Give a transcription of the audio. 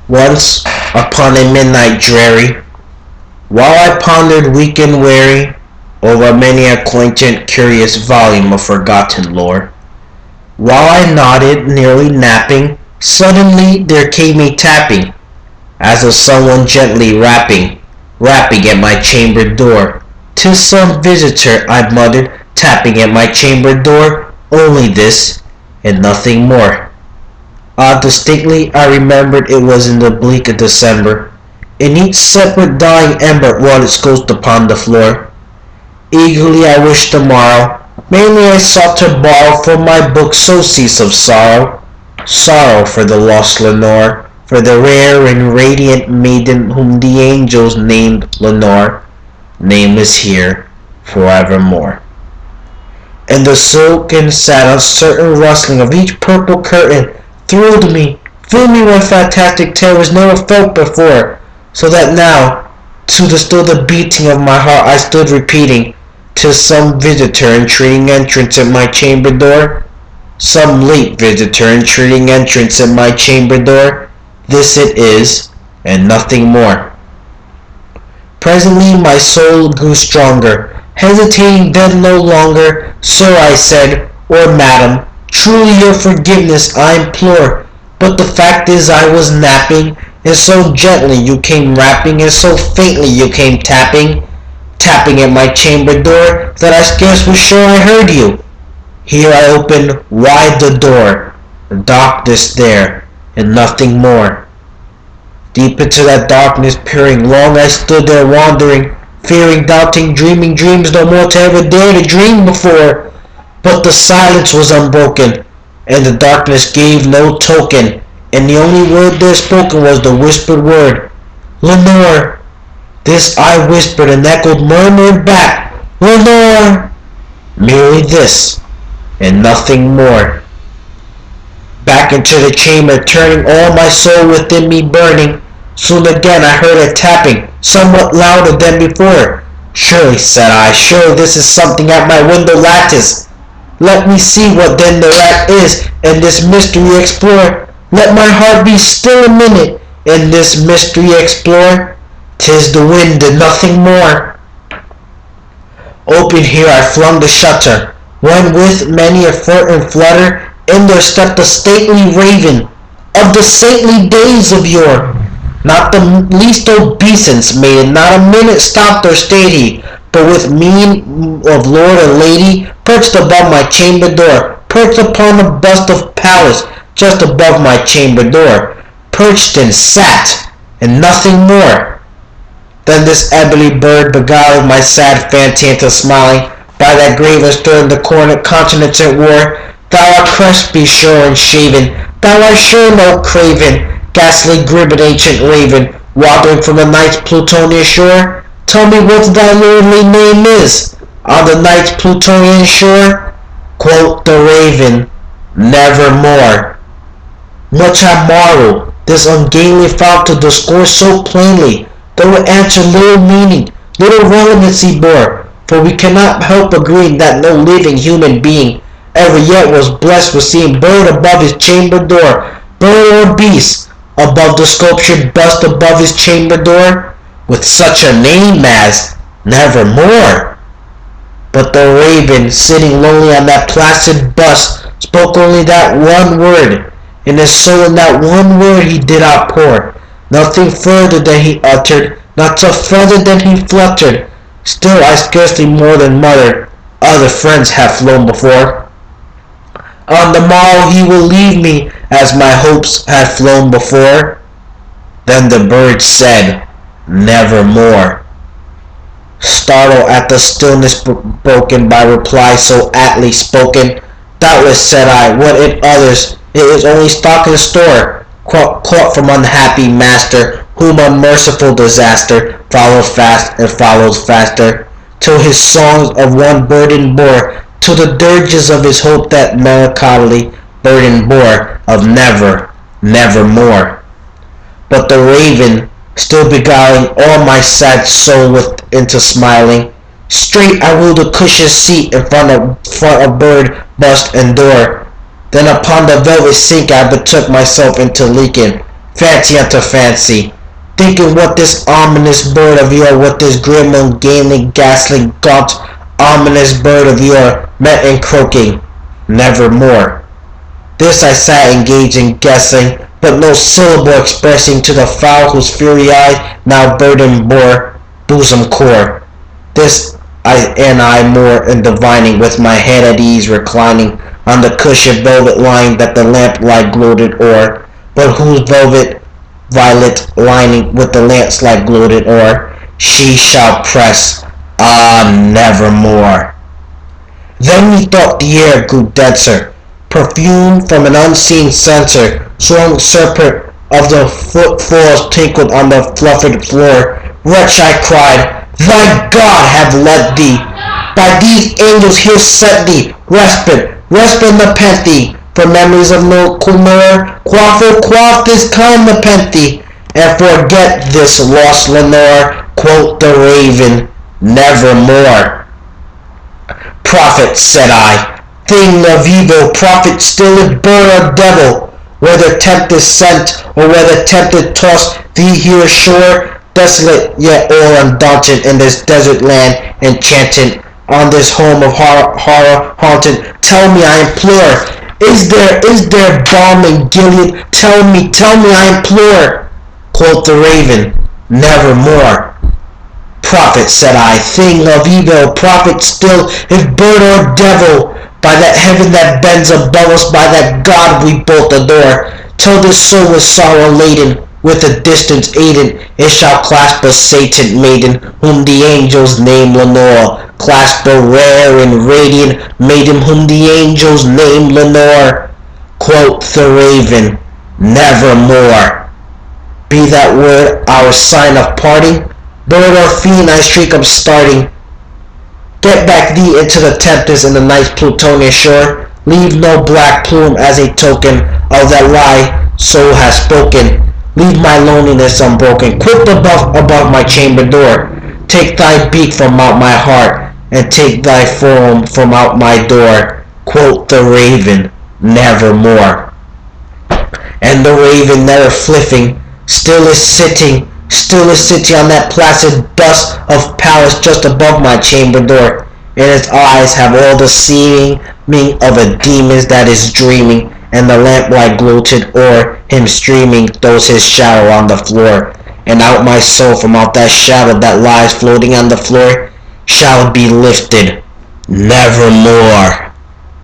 Once, upon a midnight dreary, while I pondered weak and weary over many a quaint curious volume of forgotten lore, while I nodded, nearly napping, suddenly there came a tapping, as of someone gently rapping at my chamber door. "'Tis some visitor," I muttered, "tapping at my chamber door, only this, and nothing more." Distinctly I remembered it was in the bleak of December, and each separate dying ember wrought its ghost upon the floor. Eagerly I wished the morrow. Mainly I sought to borrow from my book surcease of sorrow. Sorrow for the lost Lenore, for the rare and radiant maiden whom the angels named Lenore, nameless here forevermore. And the silken, sad, uncertain rustling of each purple curtain thrilled me, filled me with fantastic terrors never felt before, so that now, to the still the beating of my heart, I stood repeating, "'Tis some visitor entreating entrance at my chamber door, some late visitor entreating entrance at my chamber door. This it is, and nothing more." Presently my soul grew stronger, hesitating then no longer. "Sir," I said, "or madam, truly your forgiveness I implore, but the fact is I was napping, and so gently you came rapping, and so faintly you came tapping at my chamber door, that I scarce was sure I heard you." Here I opened wide the door, darkness there, and nothing more. Deep into that darkness peering, long I stood there wandering, fearing, doubting, dreaming dreams no more to ever dare to dream before. But the silence was unbroken, and the darkness gave no token, and the only word there spoken was the whispered word, "Lenore." This I whispered, and echoed murmured back, "Lenore." Merely this, and nothing more. Back into the chamber turning, all my soul within me burning. Soon again I heard a tapping, somewhat louder than before. "Surely," said I, "surely this is something at my window lattice. Let me see what then thereat is, and this mystery explore. Let my heart be still a minute, and this mystery explore. 'Tis the wind and nothing more." Open here I flung the shutter, when with many a flirt and flutter in there stepped a stately raven of the saintly days of yore. Not the least obeisance made, not a minute stopped or stayed he, but with mien of lord and lady, perched above my chamber door, perched upon a bust of Pallas just above my chamber door, perched and sat, and nothing more. Then this ebony bird beguiled my sad fancy into smiling, by that grave and stern the cornet continents at war. "Thou art crest, be sure, and shaven, thou art sure no craven, ghastly gribbed ancient raven, wandering from the night's Plutonian shore. Tell me what thy lordly name is, on the night's Plutonian shore." Quoth the raven, "Nevermore." Much I marvel this ungainly fowl to discourse so plainly, though it answered little meaning, little relevancy bore, for we cannot help agreeing that no living human being ever yet was blessed with seeing bird above his chamber door, bird or beast, above the sculptured bust above his chamber door, with such a name as Nevermore. But the raven, sitting lonely on that placid bust, spoke only that one word, and his soul in that one word he did outpour. Nothing further than he uttered, not a feather than he fluttered. Still I scarcely more than muttered, "Other friends have flown before. On the morrow he will leave me, as my hopes had flown before." Then the bird said, "Nevermore." Startled at the stillness broken by reply so aptly spoken, "Doubtless," said I, "what in others it is only stock and store, caught from unhappy master, whom unmerciful disaster followed fast and followed faster, till his songs of one burden bore, till the dirges of his hope that melancholy burden bore, of never, nevermore." But the raven, still beguiling all my sad soul into smiling, straight I wheeled a cushioned seat in front of bird, bust, and door. Then upon the velvet sink I betook myself into leaking, fancy unto fancy, thinking what this ominous bird of yours, what this grim, ungainly, ghastly, gaunt, ominous bird of yours meant in croaking, nevermore. This I sat engaged in guessing, but no syllable expressing to the fowl whose fury eyes now burden bore bosom core. This I more in divining, with my head at ease reclining on the cushioned velvet line that the lamplight gloated o'er, but whose velvet violet lining with the lamplight gloated o'er, she shall press, nevermore. Then methought the air grew denser, perfumed from an unseen censer, swung serpent of the footfalls tinkled on the fluffed floor. Wretch, I cried, thy God have led thee, by these angels here sent thee, respite, nepent thee, for memories of no Lenore, quaff this kind nepent thee, and forget this lost Lenore, quoth the raven, nevermore. Prophet, said I, thing of evil, prophet still is bird or devil, whether tempest sent, or whether tempted tossed thee here ashore, desolate yet all undaunted in this desert land enchanted, on this home of horror haunted. Tell me, I implore, is there balm in Gilead? Tell me, I implore. Quoth the raven, nevermore. Prophet, said I, thing of evil, prophet still, if bird or devil, by that heaven that bends above us, by that God we both adore, till this soul with sorrow laden, with a distance aided, it shall clasp a sated maiden, whom the angels name Lenore, clasp a rare and radiant maiden, whom the angels name Lenore. Quoth the raven, nevermore. Be that word our sign of parting, bird or fiend I shriek upstarting. Get back thee into the tempest in the night's Plutonian shore, leave no black plume as a token of that lie soul has spoken. Leave my loneliness unbroken, quick above my chamber door. Take thy beak from out my heart, and take thy form from out my door. Quoth the raven, nevermore. And the raven never fliffing, still is sitting on that placid dust of palace just above my chamber door. And its eyes have all the seeming of a demon's that is dreaming, and the lamplight gloated o'er him streaming throws his shadow on the floor. And out my soul from out that shadow that lies floating on the floor shall be lifted nevermore.